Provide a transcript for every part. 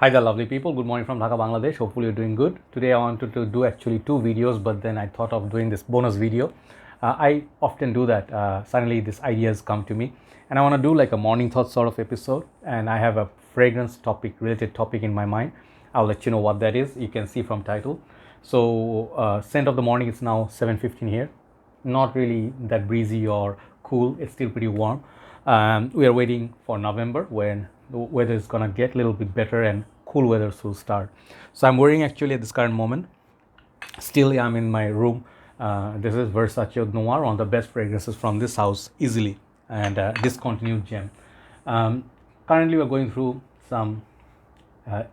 Hi there, lovely people. Good morning from Dhaka, Bangladesh. Hopefully, you're doing good. Today, I wanted to do actually two videos, but then I thought of doing this bonus video. I often do that. Suddenly, these ideas come to me, and I want to do like a morning thought sort of episode. And I have a fragrance topic, related topic in my mind. I'll let you know what that is. You can see from title. So, scent of the morning. It's now 7:15 here. Not really that breezy or cool. It's still pretty warm. We are waiting for November when the weather is gonna get a little bit better and cool weather will start. So I'm wearing actually at this current moment. Still, I'm in my room. This is Versace Noir, one of the best fragrances from this house, easily, and discontinued gem. Currently, we're going through some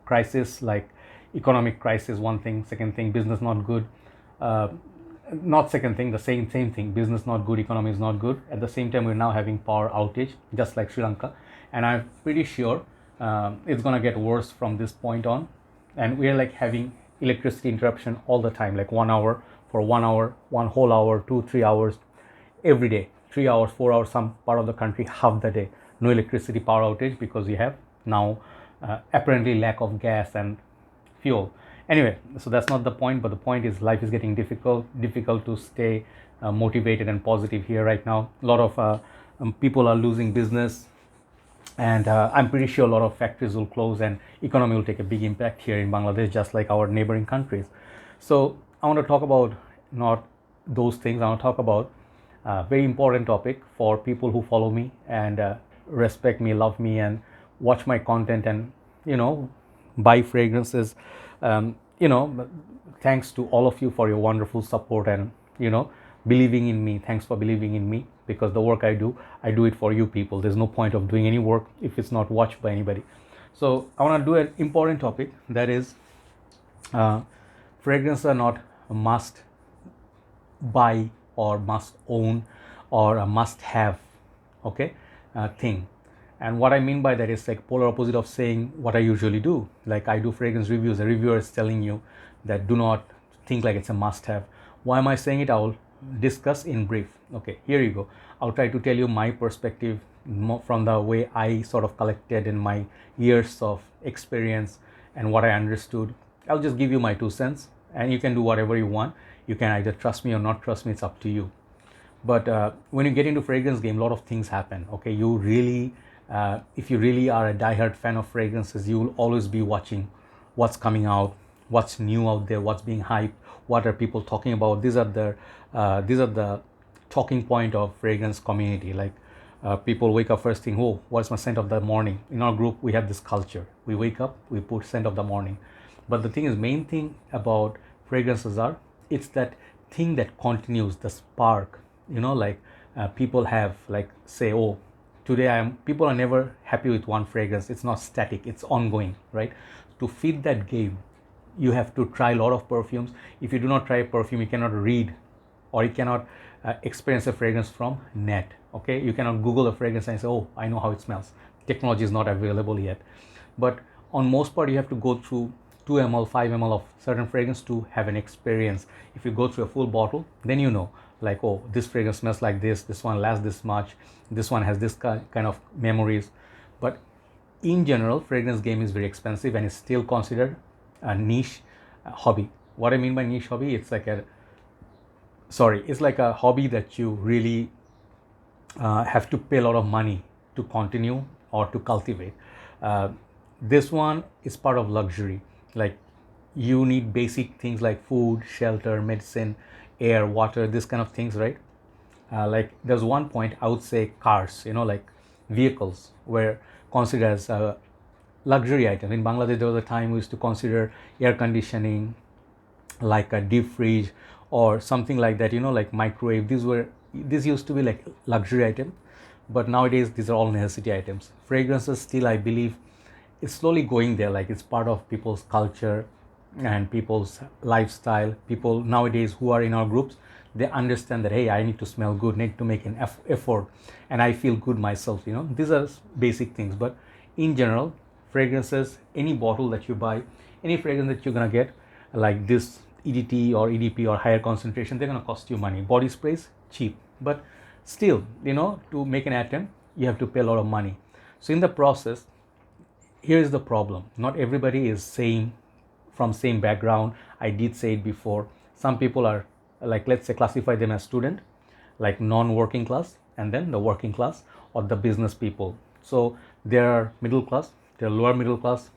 crisis, like economic crisis. One thing, second thing, business not good. Uh, Not second thing, the same thing, business not good, economy is not good. At the same time, we're now having power outage, just like Sri Lanka, and I'm pretty sure it's going to get worse from this point on. And we're like having electricity interruption all the time, like 1 hour for 1 hour, one whole hour, 2 3 hours every day, 3 hours, 4 hours, some part of the country half the day, no electricity, power outage, because we have now apparently lack of gas and fuel. Anyway, so that's not the point, but the point is life is getting difficult to stay motivated and positive here right now. A lot of people are losing business, and I'm pretty sure a lot of factories will close and economy will take a big impact here in Bangladesh, just like our neighboring countries. So I want to talk about not those things. I want to talk about a very important topic for people who follow me and respect me, love me, and watch my content, and buy fragrances. Thanks to all of you for your wonderful support and believing in me. Thanks for believing in me, because the work I do it for you people. There's no point of doing any work if it's not watched by anybody. So I want to do an important topic, that is fragrances are not a must buy or must own or a must have, okay, thing. And what I mean by that is like polar opposite of saying what I usually do. Like I do fragrance reviews. The reviewer is telling you that do not think like it's a must have. Why am I saying it? I will discuss in brief. Okay, here you go. I'll try to tell you my perspective from the way I sort of collected in my years of experience and what I understood. I'll just give you my 2 cents, and you can do whatever you want. You can either trust me or not trust me. It's up to you. But when you get into fragrance game, a lot of things happen. Okay, you really if you really are a diehard fan of fragrances, you will always be watching what's coming out, what's new out there, what's being hyped, what are people talking about. These are the talking point of fragrance community. Like people wake up first thing, oh, what's my scent of the morning? In our group, we have this culture. We wake up, we put scent of the morning. But the thing is, main thing about fragrances are, it's that thing that continues, the spark. Like people have, like, say, oh, today people are never happy with one fragrance. It's not static, it's ongoing, right? To feed that game, you have to try a lot of perfumes. If you do not try a perfume, you cannot read, or you cannot experience a fragrance from net. Okay, you cannot Google a fragrance and say, oh, I know how it smells. Technology is not available yet. But on most part, you have to go through 2 ml, 5 ml of certain fragrance to have an experience. If you go through a full bottle, then like, oh, this fragrance smells like this one lasts this much, this one has this kind of memories. But in general, fragrance game is very expensive and is still considered a niche hobby. What I mean by niche hobby, it's like a hobby that you really have to pay a lot of money to continue or to cultivate. This one is part of luxury. Like, you need basic things like food, shelter, medicine, air, water, this kind of things, right? Like there's one point I would say cars, like vehicles were considered as a luxury item. In Bangladesh, there was a time we used to consider air conditioning, like a deep fridge or something like that, like microwave. These used to be like luxury item, but nowadays these are all necessity items. Fragrances still, I believe, it's slowly going there. Like it's part of people's culture and people's lifestyle. People nowadays who are in our groups, they understand that, hey, I need to smell good, need to make an effort, and I feel good myself. These are basic things. But in general, fragrances, any bottle that you buy, any fragrance that you're gonna get, like this EDT or EDP or higher concentration, they're gonna cost you money. Body sprays, cheap, but still, to make an attempt, you have to pay a lot of money. So in the process, here is the problem. Not everybody is same, from same background. I did say it before. Some people are, like, let's say, classify them as student, like non-working class, and then the working class or the business people. So there are middle class, there are lower middle class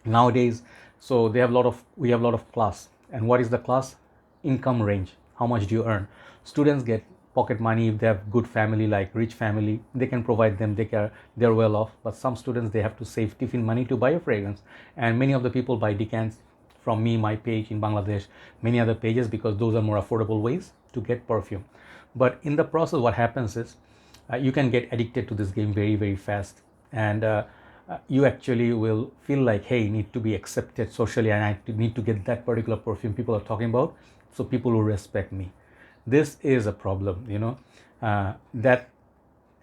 nowadays. So they have a lot of, we have a lot of class. And what is the class? Income range. How much do you earn? Students get pocket money. If they have good family, like rich family, they can provide them, they're well off. But some students, they have to save tiffin money to buy a fragrance. And many of the people buy decants from me, my page in Bangladesh, many other pages, because those are more affordable ways to get perfume. But in the process, what happens is, you can get addicted to this game very, very fast. And you actually will feel like, hey, I need to be accepted socially, and I need to get that particular perfume people are talking about, so people will respect me. This is a problem, that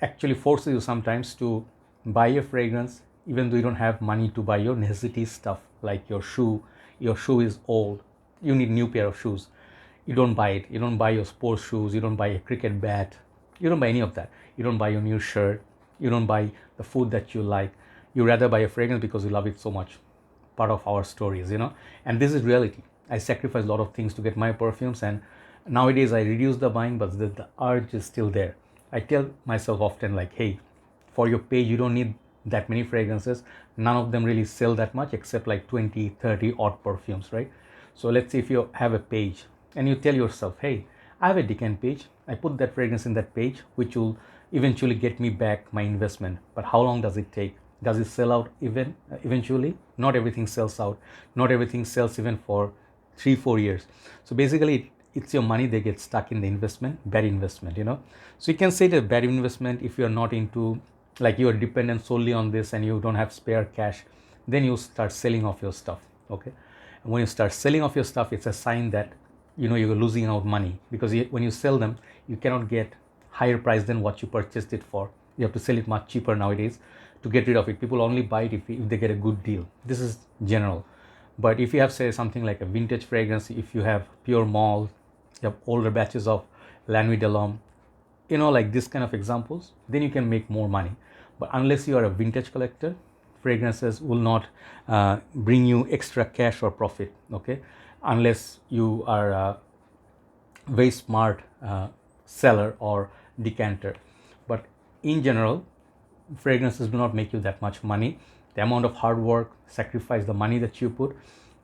actually forces you sometimes to buy a fragrance even though you don't have money to buy your necessity stuff, like your shoe. Your shoe is old, you need new pair of shoes, you don't buy it. You don't buy your sports shoes, you don't buy a cricket bat, you don't buy any of that. You don't buy your new shirt, you don't buy the food that you like. You rather buy a fragrance because you love it so much. Part of our stories, and this is reality. I sacrifice a lot of things to get my perfumes, and nowadays I reduce the buying, but the urge is still there. I tell myself often, like, hey, for your page you don't need that many fragrances. None of them really sell that much, except like 20, 30 odd perfumes, right? So let's say if you have a page and you tell yourself, hey, I have a decant page, I put that fragrance in that page, which will eventually get me back my investment. But how long does it take? Does it sell out eventually? Not everything sells out. Not everything sells even for 3-4 years. So basically, it's your money that gets stuck in the investment, bad investment, So you can say that bad investment if you're not into, like, you're dependent solely on this and you don't have spare cash. Then you start selling off your stuff, okay? And when you start selling off your stuff, it's a sign that, you're losing out money, because when you sell them, you cannot get higher price than what you purchased it for. You have to sell it much cheaper nowadays to get rid of it. People only buy it if they get a good deal. This is general. But if you have, say, something like a vintage fragrance, if you have pure malt, you have older batches of La Nuit de l'Homme, like this kind of examples, then you can make more money. But unless you are a vintage collector, fragrances will not bring you extra cash or profit, okay? Unless you are a very smart seller or decanter. But in general, fragrances do not make you that much money. The amount of hard work, sacrifice, the money that you put,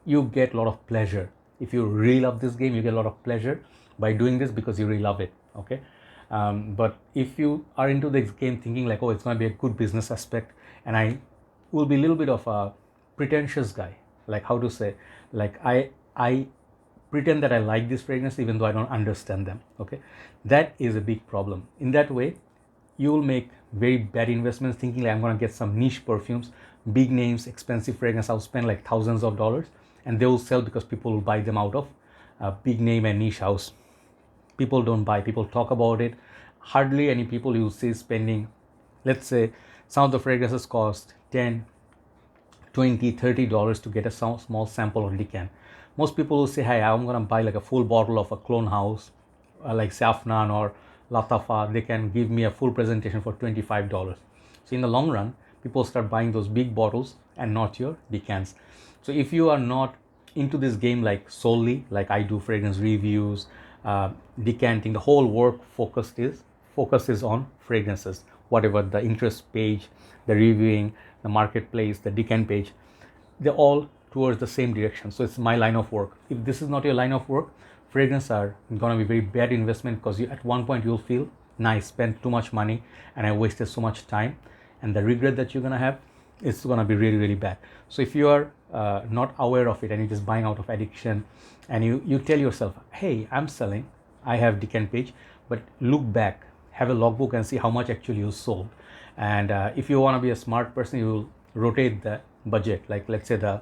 you get a lot of pleasure. If you really love this game, you get a lot of pleasure by doing this because you really love it, okay? But if you are into this game thinking like, oh, it's going to be a good business aspect, and I will be a little bit of a pretentious guy, like, how to say, like, I pretend that I like this fragrance even though I don't understand them, okay? That is a big problem. In that way, you will make very bad investments thinking like, I'm going to get some niche perfumes, big names, expensive fragrance. I'll spend like thousands of dollars, and they will sell because people will buy them out of a big name and niche house. People don't buy, people talk about it. Hardly any people you see spending, let's say, some of the fragrances cost 10, 20, $30 to get a small sample of decant. Most people will say, hey, I'm going to buy like a full bottle of a clone house, like Safnan or Latafa. They can give me a full presentation for $25. So in the long run, people start buying those big bottles and not your decants. So if you are not into this game like solely, like I do fragrance reviews, decanting, the whole work focus is on fragrances. Whatever the interest page, the reviewing, the marketplace, the decant page, they're all towards the same direction. So it's my line of work. If this is not your line of work, fragrance are going to be very bad investment, because at one point you'll feel, nice, spent too much money and I wasted so much time, and the regret that you're going to have, it's going to be really, really bad. So if you are not aware of it and you're just buying out of addiction, and you tell yourself, hey, I'm selling, I have decant page, but look back, have a logbook and see how much actually you sold. And if you want to be a smart person, you will rotate the budget, like let's say the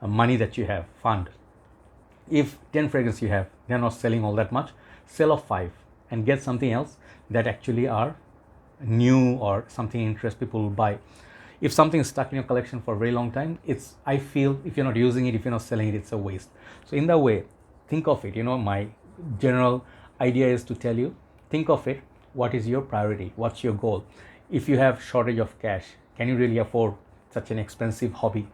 money that you have fund. If 10 fragrances you have, they're not selling all that much, sell off 5 and get something else that actually are new or something interest people will buy. If something is stuck in your collection for a very long time, I feel if you're not using it, if you're not selling it, it's a waste. So in that way, think of it, my general idea is to tell you, think of it, what is your priority, what's your goal? If you have shortage of cash, can you really afford such an expensive hobby.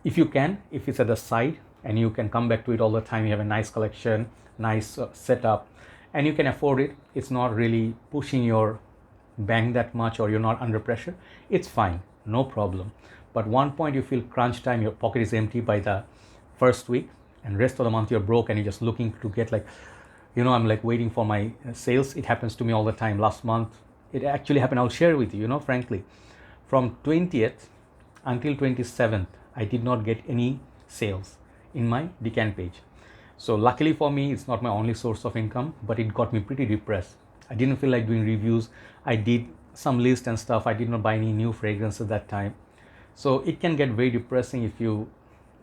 If you can, if it's at the side and you can come back to it all the time, you have a nice collection, nice setup, and you can afford it, it's not really pushing your bank that much, or you're not under pressure, it's fine, no problem. But one point you feel crunch time, your pocket is empty by the first week, and rest of the month you're broke and you're just looking to get like, I'm like waiting for my sales. It happens to me all the time. Last month it actually happened. I'll share with you, frankly, from 20th until 27th I did not get any sales in my Decant page. So luckily for me, it's not my only source of income, but it got me pretty depressed. I didn't feel like doing reviews. I did some list and stuff. I did not buy any new fragrances that time. So it can get very depressing if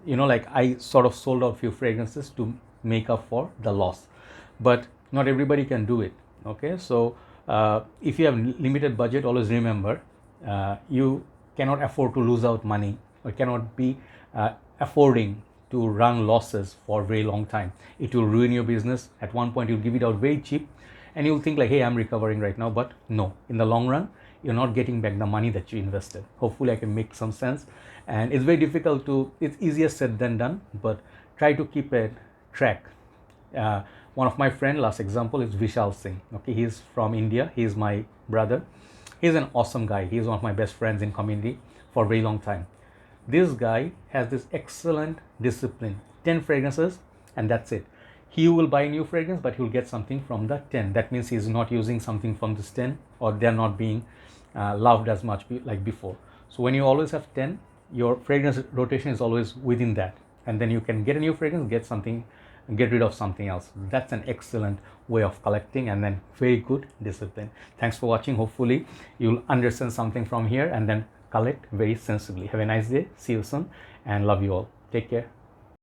like I sort of sold out a few fragrances to make up for the loss. But not everybody can do it. Okay, so if you have limited budget, always remember you cannot afford to lose out money, or cannot be affording to run losses for a very long time. It will ruin your business. At one point you'll give it out very cheap and you'll think like, hey, I'm recovering right now, but no, in the long run you're not getting back the money that you invested. Hopefully I can make some sense. And it's very difficult it's easier said than done, but try to keep a track. One of my friend, last example, is Vishal Singh. Okay, he's from India. He's my brother. He's an awesome guy. He's one of my best friends in community for a very long time. This guy has this excellent discipline. 10 fragrances and that's it. He will buy a new fragrance, but he'll get something from the 10. That means he's not using something from this 10, or they're not being loved as much like before. So when you always have 10, your fragrance rotation is always within that. And then you can get a new fragrance, get rid of something else. That's an excellent way of collecting, and then very good discipline. Thanks for watching. Hopefully you'll understand something from here and then collect very sensibly. Have a nice day. See you soon and love you all. Take care.